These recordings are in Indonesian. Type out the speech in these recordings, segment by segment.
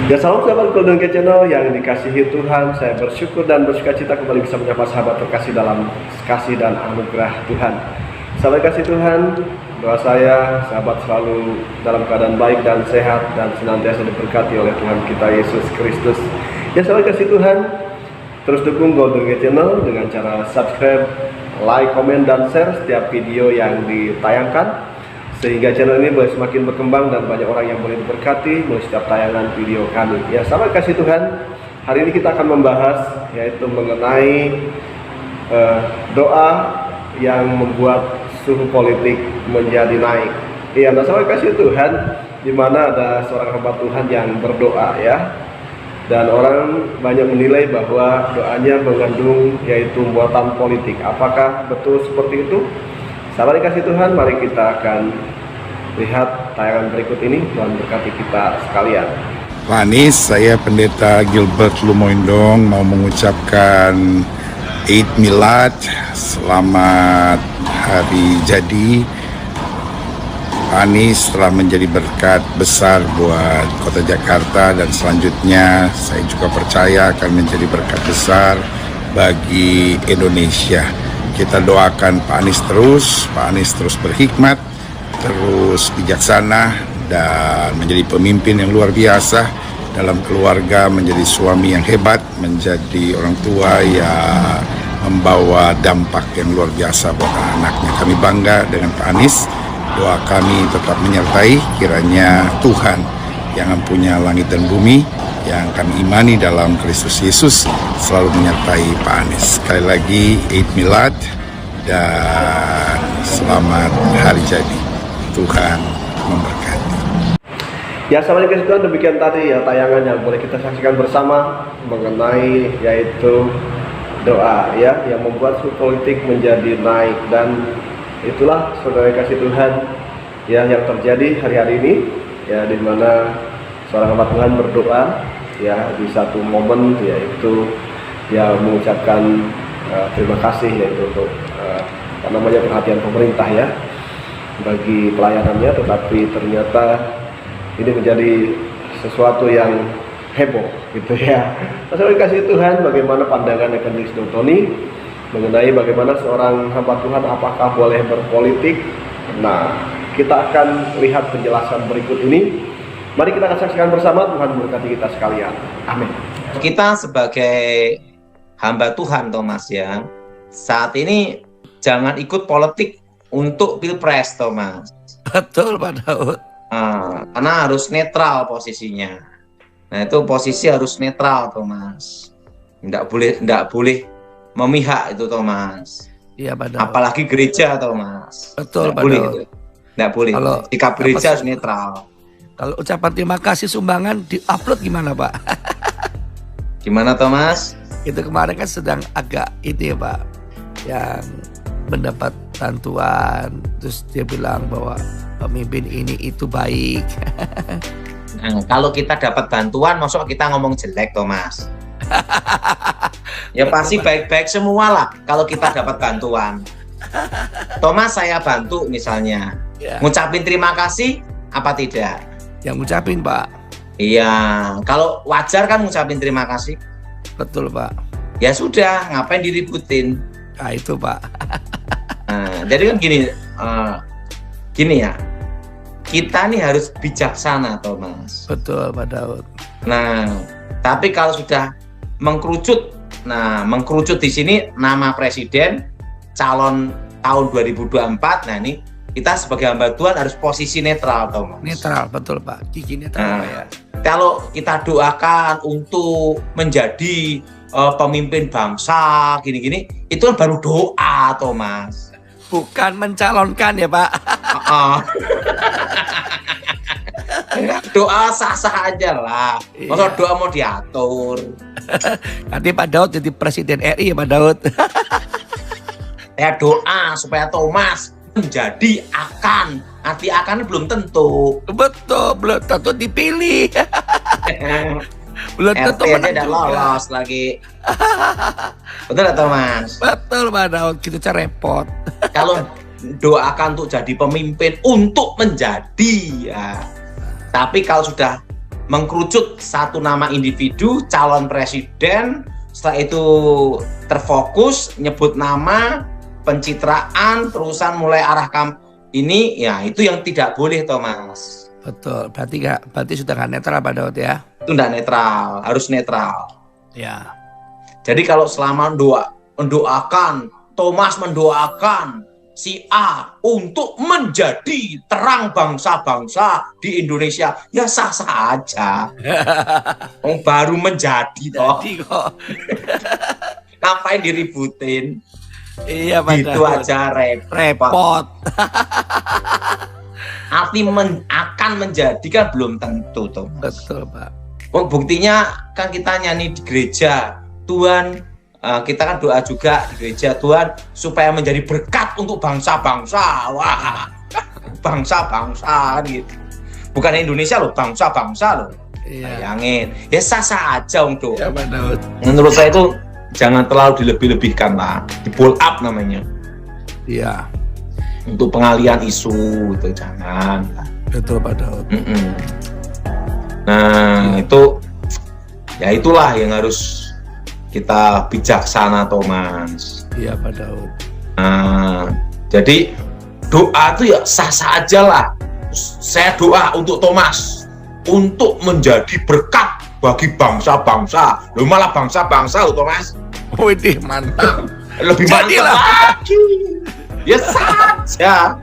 Ya salam sahabat Golden Gate Channel yang dikasihi Tuhan. Saya bersyukur dan bersukacita kembali bisa menyapa sahabat terkasih dalam kasih dan anugerah Tuhan. Sahabat kasih Tuhan, doa saya sahabat selalu dalam keadaan baik dan sehat dan senantiasa diberkati oleh Tuhan kita Yesus Kristus. Ya sahabat kasih Tuhan, terus dukung Golden Gate Channel dengan cara subscribe, like, komen, dan share setiap video yang ditayangkan, sehingga channel ini boleh semakin berkembang dan banyak orang yang boleh diberkati melalui setiap tayangan video kami. Ya sahabat kasih Tuhan, hari ini kita akan membahas yaitu mengenai doa yang membuat suhu politik menjadi naik. Iya, nah sahabat kasih Tuhan, di mana ada seorang hamba Tuhan yang berdoa ya, dan orang banyak menilai bahwa doanya mengandung yaitu muatan politik. Apakah betul seperti itu? Sahabat kasih Tuhan, mari kita akan lihat tayangan berikut ini. Tuhan berkati kita sekalian. Pak Anies, saya Pendeta Gilbert Lumoindong mau mengucapkan Eid Milad, selamat hari jadi. Pak Anies telah menjadi berkat besar buat Kota Jakarta dan selanjutnya saya juga percaya akan menjadi berkat besar bagi Indonesia. Kita doakan Pak Anies terus berhikmat, terus bijaksana, dan menjadi pemimpin yang luar biasa dalam keluarga, menjadi suami yang hebat, menjadi orang tua yang membawa dampak yang luar biasa buat anak-anaknya. Kami bangga dengan Pak Anies, doa kami tetap menyertai, kiranya Tuhan yang mempunyai langit dan bumi, yang kami imani dalam Kristus Yesus, selalu menyertai Pak Anies. Sekali lagi, Eid Milad dan selamat hari jadi. Tuhan memberkati. Ya sahabat kasih Tuhan, demikian tadi ya tayangan yang boleh kita saksikan bersama mengenai yaitu doa ya yang membuat suhu politik menjadi naik. Dan itulah saudara kasih Tuhan ya yang terjadi hari-hari ini ya, di mana seorang hamba Tuhan berdoa ya di satu momen, yaitu ya mengucapkan terima kasih yaitu untuk perhatian pemerintah ya bagi pelayanannya, tetapi ternyata ini menjadi sesuatu yang heboh gitu ya. Masalah kasih Tuhan, bagaimana pandangan Evangelis Tony mengenai bagaimana seorang hamba Tuhan apakah boleh berpolitik? Nah, kita akan lihat penjelasan berikut ini. Mari kita akan saksikan bersama. Tuhan berkati kita sekalian. Amin. Kita sebagai hamba Tuhan, Thomas ya, saat ini jangan ikut politik untuk pilpres, Thomas. Betul, Pak Daud. Karena harus netral posisinya. Nah, itu posisi harus netral, Thomas. Nggak boleh memihak itu, Thomas. Iya, Pak Daud. Apalagi gereja, Thomas. Betul, Pak boleh Daud. itu. Nggak boleh. Kalau sikap gereja harus netral. Kalau ucapan terima kasih sumbangan di-upload gimana, Pak? Gimana, Thomas? Itu kemarin kan sedang agak itu ya, Pak, yang mendapat bantuan, terus dia bilang bahwa pemimpin ini itu baik. Nah, kalau kita dapat bantuan, maksud kita ngomong jelek, Thomas? Ya pasti baik-baik semua lah kalau kita dapat bantuan. Thomas, saya bantu misalnya, ngucapin terima kasih apa tidak? Yang ngucapin, Pak. Iya, kalau wajar kan ngucapin terima kasih. Betul, Pak. Ya sudah, ngapain diributin? Nah itu, Pak. Nah, jadi kan gini ya, kita nih harus bijaksana, Thomas. Betul, Pak Daud. Nah, tapi kalau sudah mengkerucut di sini nama presiden calon tahun 2024, nah ini kita sebagai hamba Tuhan harus posisi netral, Thomas. Netral, betul, Pak. Gigi netral, ya. Kalau kita doakan untuk menjadi pemimpin bangsa gini-gini, itu kan baru doa, Thomas. Bukan mencalonkan ya, Pak. Doa sah-sah aja lah. Masa doa mau diatur? Nanti Pak Daud jadi presiden RI ya, Pak Daud. Ya doa supaya Thomas menjadi akan. Arti akan belum tentu. Betul, belum tentu dipilih. Belum tentu RT aja menang udah juga. lolos lagi. Betul gak, Thomas? Betul, Pak Daud. Gitu cara repot. Kalau doakan untuk jadi pemimpin, untuk menjadi ya. Tapi kalau sudah mengkerucut satu nama individu calon presiden, setelah itu terfokus nyebut nama, pencitraan, terusan mulai arah ini, ya itu yang tidak boleh Thomas. Betul, berarti sudah nggak netral Pak Daud ya? Itu tidak netral, harus netral. Ya. Jadi kalau selama mendoakan, Thomas mendoakan si A untuk menjadi terang bangsa-bangsa di Indonesia, ya sah-sah aja. Baru menjadi toh. Jadi kok. Ngapain diributin? Iya Pak Gitu Daud. aja Repot. Arti akan menjadi kan belum tentu toh. Betul Pak. Buktinya kan kita nyanyi di gereja, Tuhan, kita kan doa juga di gereja, Tuhan supaya menjadi berkat untuk bangsa-bangsa. Wah, bangsa-bangsa gitu. Bukan Indonesia loh, bangsa-bangsa loh. Iya. Bayangin, ya sah-sah aja untuk. Ya Pak Daud. Menurut saya itu jangan terlalu dilebih-lebihkan lah, di pull up namanya. Iya. Untuk pengalian isu itu jangan. Betul Pak Daud. Nah itu, ya itulah yang harus kita bijaksana Thomas. Iya Pak Daud. Nah, jadi doa itu ya sah-sah aja lah. Saya doa untuk Thomas untuk menjadi berkat bagi bangsa-bangsa. Loh malah bangsa-bangsa loh Thomas. Wih, mantap. Lebih mantap lagi. Ya saja.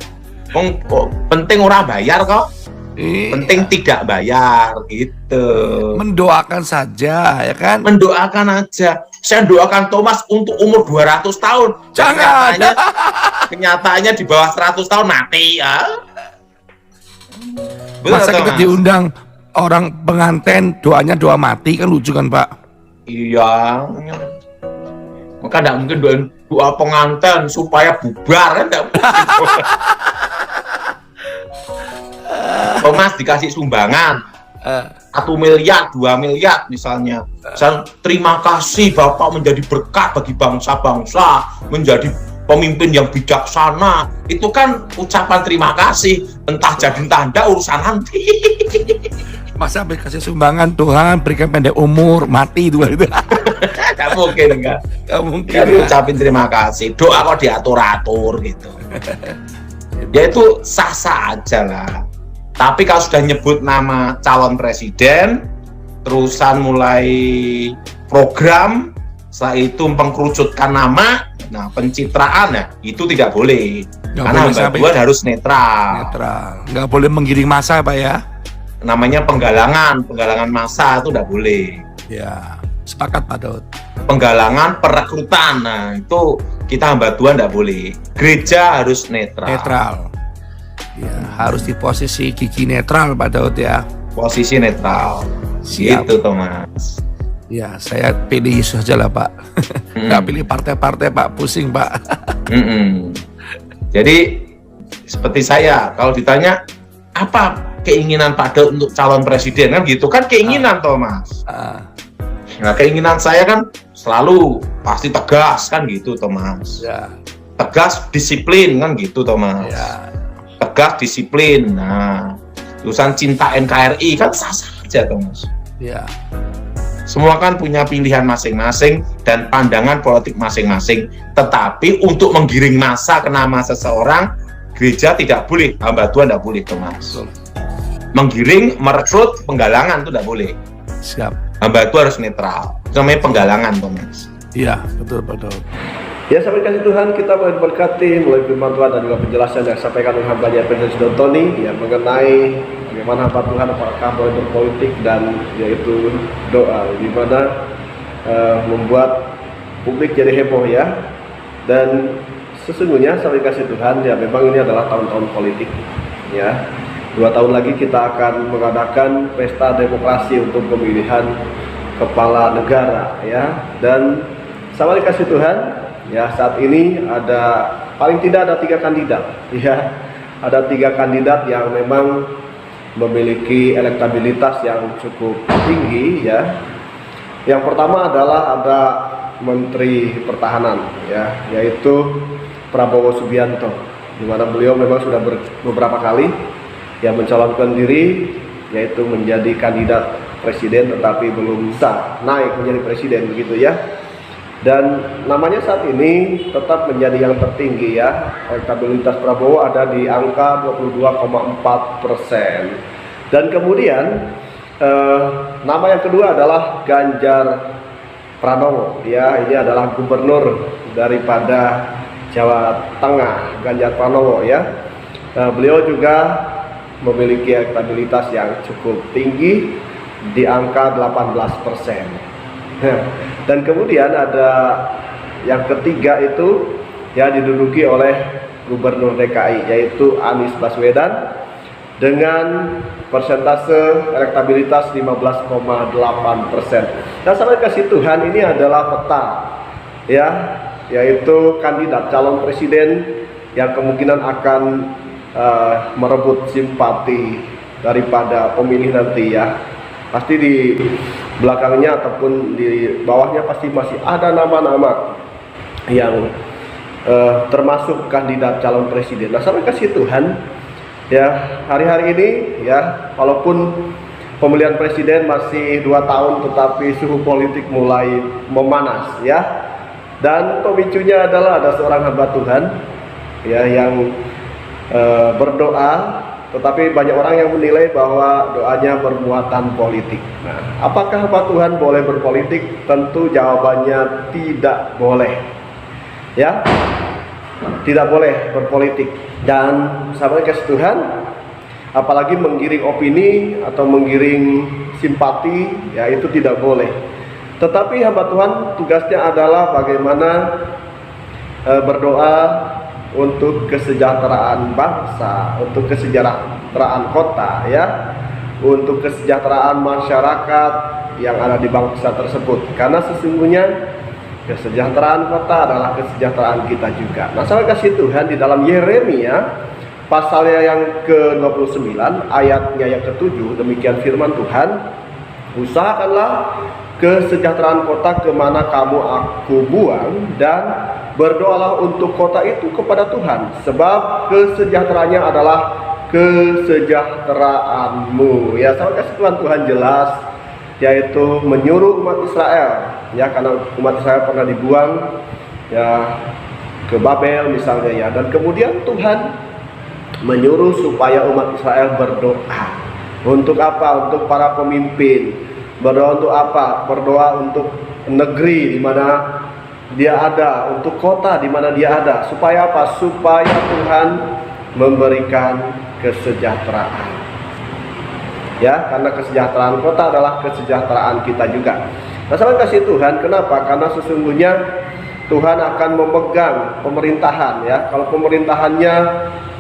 Penting orang bayar kok. Iya. Penting tidak bayar gitu. Mendoakan saja ya kan? Mendoakan aja. Saya doakan Thomas untuk umur 200 tahun. Jangan. Kenyataannya di bawah 100 tahun mati ya. Masa kita Thomas? diundang orang pengantin doanya doa mati kan lucu kan Pak? Iya. Maka tidak mungkin doa pengantin supaya bubar kan tidak mungkin. Thomas dikasih sumbangan 1 miliar, 2 miliar misalnya. Saya terima kasih Bapak menjadi berkat bagi bangsa-bangsa, menjadi pemimpin yang bijaksana. Itu kan ucapan terima kasih, entah jadi entah enggak urusan nanti. Masa kasih sumbangan Tuhan berikan pendek umur mati itu gitu. Tidak mungkin enggak. Gak mungkin. Kan ucapin terima kasih, doa kok diatur-atur gitu. Ya itu sah-sah aja lah. Tapi kalau sudah nyebut nama calon presiden, terusan mulai program, setelah itu mengkerucutkan nama, nah pencitraan ya itu tidak boleh. Nggak Karena boleh sampai Mbak harus netral. netral. Nggak boleh menggiring massa Pak ya? Namanya penggalangan massa itu tidak boleh. Ya, sepakat Pak Daud. Penggalangan perekrutan, nah itu kita hamba Tuhan tidak boleh. Gereja harus netral. Netral. Ya, harus di posisi gigi netral Pak Daud ya. Posisi netral. Siap. Gitu Thomas. Ya, saya pilih Yesus aja lah Pak. Nggak pilih partai-partai Pak, pusing Pak. Jadi seperti saya, kalau ditanya apa keinginan Pak Daud untuk calon presiden kan gitu kan keinginan Thomas. Nah keinginan saya kan selalu pasti tegas kan gitu Thomas. Ya, Tegas disiplin kan gitu Thomas. ya. Tegas disiplin. Nah urusan cinta NKRI kan sah saja Thomas. Ya, Semua kan punya pilihan masing-masing dan pandangan politik masing-masing. Tetapi untuk menggiring massa ke nama seseorang, gereja tidak boleh, hamba Tuhan tidak boleh Thomas. betul. Menggiring, merekrut, penggalangan itu tidak boleh. Siap. Hamba itu harus netral. Itu namanya penggalangan Thomas. Iya, betul Pak Daud. Ya, sampai kasih Tuhan, kita mulai diberkati melalui firman Tuhan dan juga penjelasan yang disampaikan oleh hambanya Evangelis Dotoni yang mengenai bagaimana hamba Tuhan apakah boleh berpolitik dan yaitu doa di mana membuat publik jadi heboh ya. Dan sesungguhnya sampai kasih Tuhan ya memang ini adalah tahun-tahun politik ya. 2 tahun lagi kita akan mengadakan pesta demokrasi untuk pemilihan kepala negara ya. Dan sama dikasih Tuhan ya, saat ini ada paling tidak ada 3 kandidat ya. Ada 3 kandidat yang memang memiliki elektabilitas yang cukup tinggi ya. Yang pertama adalah ada Menteri Pertahanan ya, yaitu Prabowo Subianto, di mana beliau memang sudah beberapa kali ya mencalonkan diri yaitu menjadi kandidat presiden tetapi belum bisa naik menjadi presiden begitu ya. Dan namanya saat ini tetap menjadi yang tertinggi ya. Elektabilitas Prabowo ada di angka 22,4%. Dan kemudian nama yang kedua adalah Ganjar Pranowo ya. Ini adalah gubernur daripada Jawa Tengah, Ganjar Pranowo ya. Beliau juga memiliki elektabilitas yang cukup tinggi di angka 18%. Dan kemudian ada yang ketiga itu ya diduduki oleh Gubernur DKI yaitu Anies Baswedan dengan persentase elektabilitas 15,8%. Dan sampai kasih Tuhan, ini adalah peta ya, yaitu kandidat calon presiden yang kemungkinan akan merebut simpati daripada pemilih nanti ya. Pasti di belakangnya ataupun di bawahnya pasti masih ada nama-nama yang termasuk kandidat calon presiden. Nah, sampai kasih Tuhan ya, hari-hari ini ya, walaupun pemilihan presiden masih 2 tahun tetapi suhu politik mulai memanas ya. Dan pemicunya adalah ada seorang hamba Tuhan ya yang berdoa, tetapi banyak orang yang menilai bahwa doanya bermuatan politik. Nah, apakah hamba Tuhan boleh berpolitik? Tentu jawabannya tidak boleh. Ya, tidak boleh berpolitik. Dan sahabat kasih Tuhan, apalagi menggiring opini atau menggiring simpati, ya itu tidak boleh. Tetapi hamba Tuhan tugasnya adalah bagaimana berdoa untuk kesejahteraan bangsa, untuk kesejahteraan kota ya, untuk kesejahteraan masyarakat yang ada di bangsa tersebut. Karena sesungguhnya kesejahteraan kota adalah kesejahteraan kita juga. Nah, saya kasih Tuhan di dalam Yeremia pasalnya yang ke-29 ayatnya yang ke-7, demikian firman Tuhan, usahakanlah kesejahteraan kota kemana kamu aku buang, dan berdoalah untuk kota itu kepada Tuhan, sebab kesejahteraannya adalah kesejahteraanmu. Ya, sama kasih Tuhan jelas, yaitu menyuruh umat Israel, ya karena umat Israel pernah dibuang ya ke Babel misalnya ya, dan kemudian Tuhan menyuruh supaya umat Israel berdoa. Untuk apa? Untuk para pemimpin. Berdoa untuk apa? Berdoa untuk negeri di mana dia ada, untuk kota di mana dia ada. Supaya apa? Supaya Tuhan memberikan kesejahteraan. Ya, karena kesejahteraan kota adalah kesejahteraan kita juga. Nah, saya kasih Tuhan, kenapa? Karena sesungguhnya Tuhan akan memegang pemerintahan ya. Kalau pemerintahannya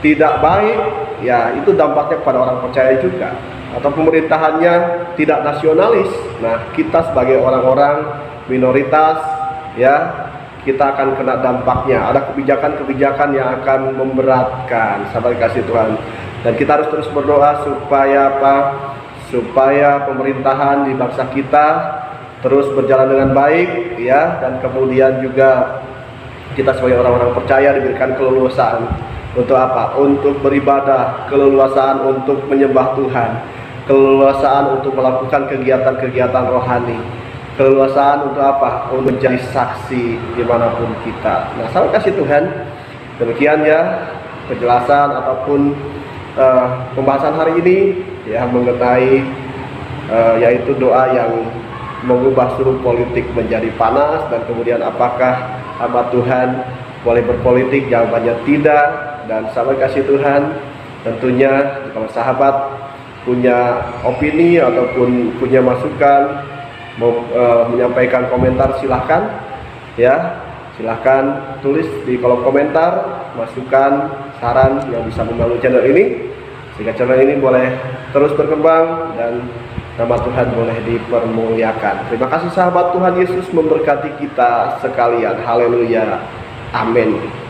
tidak baik, ya itu dampaknya kepada orang percaya juga. Atau pemerintahannya tidak nasionalis, nah kita sebagai orang-orang minoritas ya, kita akan kena dampaknya. Ada kebijakan-kebijakan yang akan memberatkan, sahabat kasih Tuhan. Dan kita harus terus berdoa supaya apa? Supaya pemerintahan di bangsa kita terus berjalan dengan baik ya, dan kemudian juga kita sebagai orang-orang percaya diberikan keleluasaan untuk apa? Untuk beribadah, keleluasaan untuk menyembah Tuhan, keleluasaan untuk melakukan kegiatan-kegiatan rohani, keleluasaan untuk apa? Untuk menjadi saksi dimanapun kita. Nah, saya kasih Tuhan, demikian ya penjelasan ataupun pembahasan hari ini ya mengenai yaitu doa yang mengubah suhu politik menjadi panas. Dan kemudian apakah hamba Tuhan boleh berpolitik? Jawabannya tidak. Dan sahabat kasih Tuhan, tentunya kalau sahabat punya opini ataupun punya masukan, mau menyampaikan komentar, silahkan ya, silahkan tulis di kolom komentar masukan, saran yang bisa membangun channel ini, sehingga channel ini boleh terus berkembang dan nama Tuhan boleh dipermuliakan. Terima kasih sahabat, Tuhan Yesus memberkati kita sekalian. Haleluya, amin.